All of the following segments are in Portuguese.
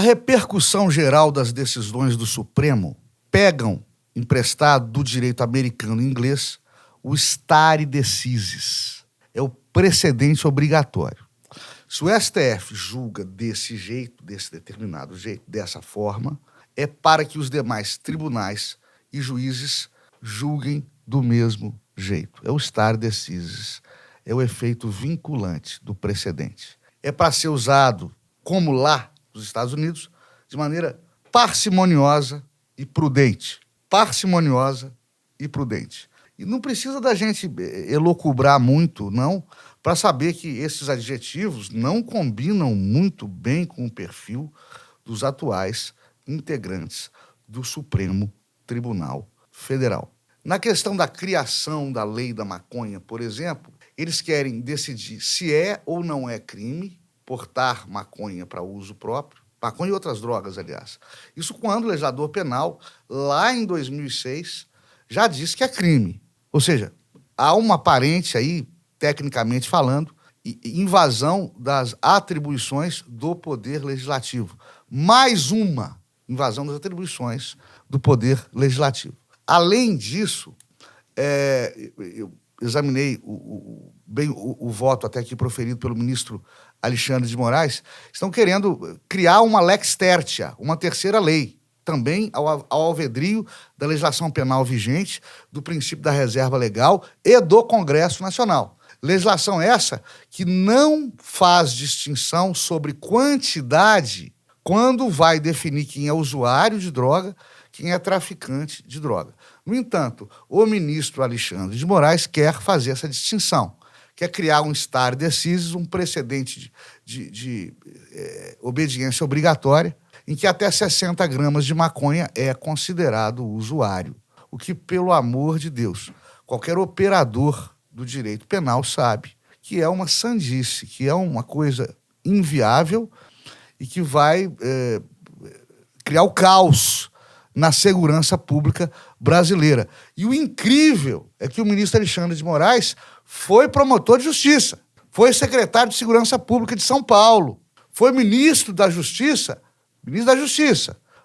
repercussão geral das decisões do Supremo pegam, emprestado do direito americano e inglês, o stare decisis. É o precedente obrigatório. Se o STF julga desse jeito, desse determinado jeito, dessa forma, é para que os demais tribunais e juízes julguem do mesmo jeito. É o stare decisis. É o efeito vinculante do precedente. É para ser usado, como lá nos Estados Unidos, de maneira parcimoniosa e prudente. Parcimoniosa e prudente. E não precisa da gente elocubrar muito, não, para saber que esses adjetivos não combinam muito bem com o perfil dos atuais integrantes do Supremo Tribunal Federal. Na questão da criação da lei da maconha, por exemplo, eles querem decidir se é ou não é crime portar maconha para uso próprio, maconha e outras drogas, aliás. Isso quando o legislador penal, lá em 2006, já disse que é crime. Ou seja, há uma aparente aí, tecnicamente falando, invasão das atribuições do Poder Legislativo. Mais uma invasão das atribuições do Poder Legislativo. Além disso, eu examinei o voto até aqui proferido pelo ministro Alexandre de Moraes, estão querendo criar uma lex tertia, uma terceira lei, também ao alvedrio da legislação penal vigente, do princípio da reserva legal e do Congresso Nacional. Legislação essa que não faz distinção sobre quantidade quando vai definir quem é usuário de droga, quem é traficante de droga. No entanto, o ministro Alexandre de Moraes quer fazer essa distinção, quer criar um stare decisis, um precedente de obediência obrigatória, em que até 60 gramas de maconha é considerado usuário. O que, pelo amor de Deus, qualquer operador do direito penal sabe que é uma sandice, que é uma coisa inviável e que vai criar o caos na segurança pública brasileira. E o incrível é que o ministro Alexandre de Moraes foi promotor de justiça, foi secretário de Segurança Pública de São Paulo, foi ministro da Justiça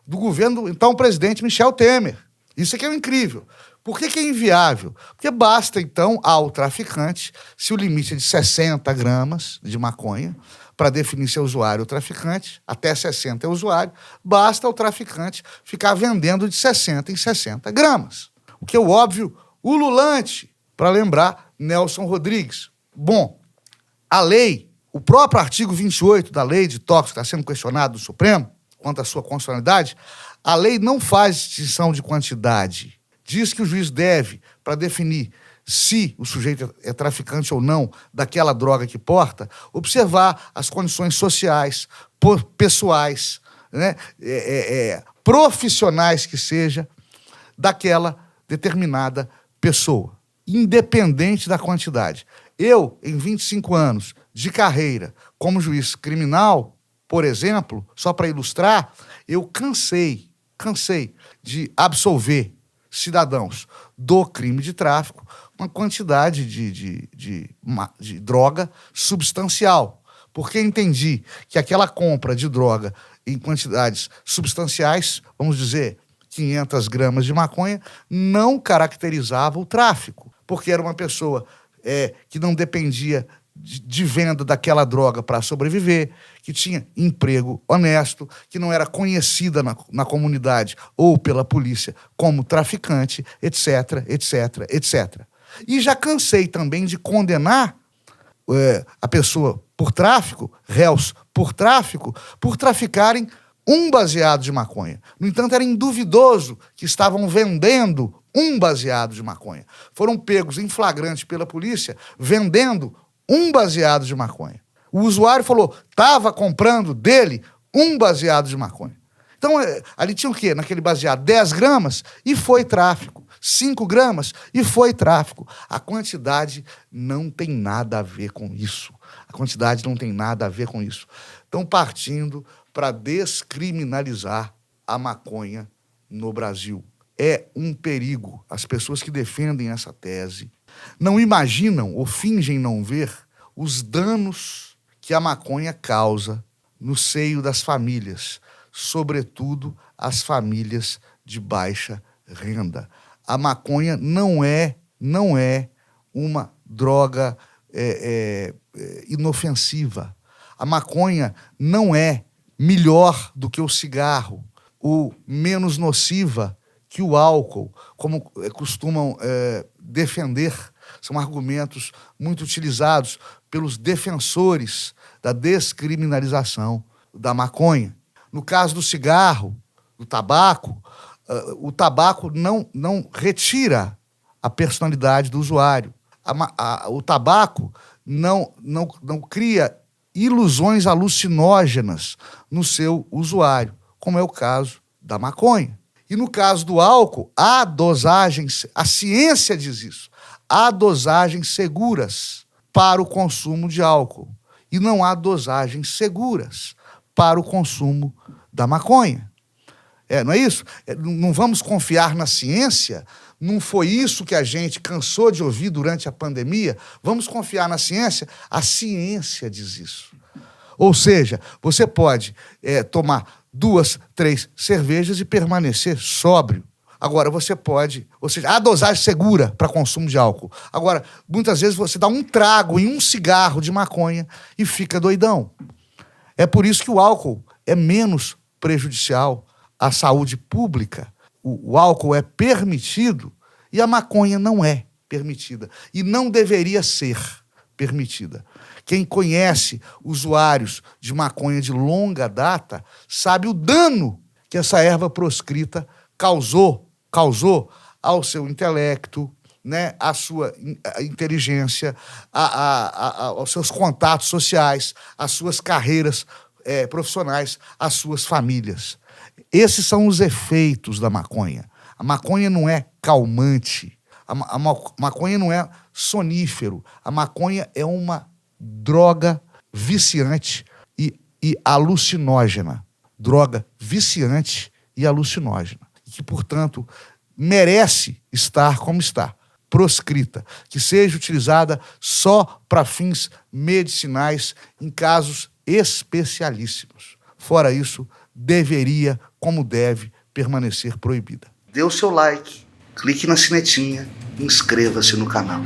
do governo do então presidente Michel Temer. Isso aqui é o incrível. Por que é inviável? Porque basta, então, ao traficante, se o limite é de 60 gramas de maconha, para definir se é usuário ou traficante, até 60 é usuário, basta ao traficante ficar vendendo de 60 em 60 gramas. O que é o óbvio ululante, para lembrar Nelson Rodrigues. Bom, a lei, o próprio artigo 28 da lei de tóxicos está sendo questionado no Supremo, quanto à sua constitucionalidade, a lei não faz distinção de quantidade. Diz que o juiz deve, para definir se o sujeito é traficante ou não daquela droga que porta, observar as condições sociais, pessoais, né, profissionais que seja, daquela determinada pessoa, independente da quantidade. Eu, em 25 anos de carreira como juiz criminal, por exemplo, só para ilustrar, eu cansei de absolver cidadãos do crime de tráfico uma quantidade de droga substancial, porque entendi que aquela compra de droga em quantidades substanciais, vamos dizer, 500 gramas de maconha, não caracterizava o tráfico, porque era uma pessoa que não dependia de venda daquela droga para sobreviver, que tinha emprego honesto, que não era conhecida na comunidade ou pela polícia como traficante, etc, etc, etc. E já cansei também de condenar a pessoa por tráfico, réus por tráfico, por traficarem um baseado de maconha. No entanto, era induvidoso que estavam vendendo um baseado de maconha. Foram pegos em flagrante pela polícia vendendo um baseado de maconha. O usuário falou, estava comprando dele um baseado de maconha. Então, ali tinha o quê? Naquele baseado, 10 gramas e foi tráfico. 5 gramas e foi tráfico. A quantidade não tem nada a ver com isso. A quantidade não tem nada a ver com isso. Estão partindo para descriminalizar a maconha no Brasil. É um perigo. As pessoas que defendem essa tese não imaginam ou fingem não ver os danos que a maconha causa no seio das famílias, sobretudo as famílias de baixa renda. A maconha não é uma droga inofensiva. A maconha não é melhor do que o cigarro, ou menos nociva que o álcool, como costumam defender. São argumentos muito utilizados pelos defensores da descriminalização da maconha. No caso do cigarro, do tabaco, o tabaco não retira a personalidade do usuário. O tabaco não cria ilusões alucinógenas no seu usuário, como é o caso da maconha. E no caso do álcool, há dosagens, a ciência diz isso, há dosagens seguras para o consumo de álcool e não há dosagens seguras para o consumo da maconha. Não é isso? Não vamos confiar na ciência? Não foi isso que a gente cansou de ouvir durante a pandemia? Vamos confiar na ciência? A ciência diz isso. Ou seja, você pode tomar 2, 3 cervejas e permanecer sóbrio. Agora, você pode... Ou seja, há dosagem segura para consumo de álcool. Agora, muitas vezes você dá um trago em um cigarro de maconha e fica doidão. É por isso que o álcool é menos prejudicial à saúde pública. O álcool é permitido e a maconha não é permitida. E não deveria ser permitida. Quem conhece usuários de maconha de longa data sabe o dano que essa erva proscrita causou ao seu intelecto, né, à sua inteligência, aos seus contatos sociais, às suas carreiras profissionais, às suas famílias. Esses são os efeitos da maconha. A maconha não é calmante, a maconha não é sonífero, a maconha é uma droga viciante e alucinógena. Droga viciante e alucinógena. E que, portanto, merece estar como está, proscrita, que seja utilizada só para fins medicinais em casos especialíssimos. Fora isso, deveria, como deve, permanecer proibida. Dê o seu like, clique na sinetinha e inscreva-se no canal.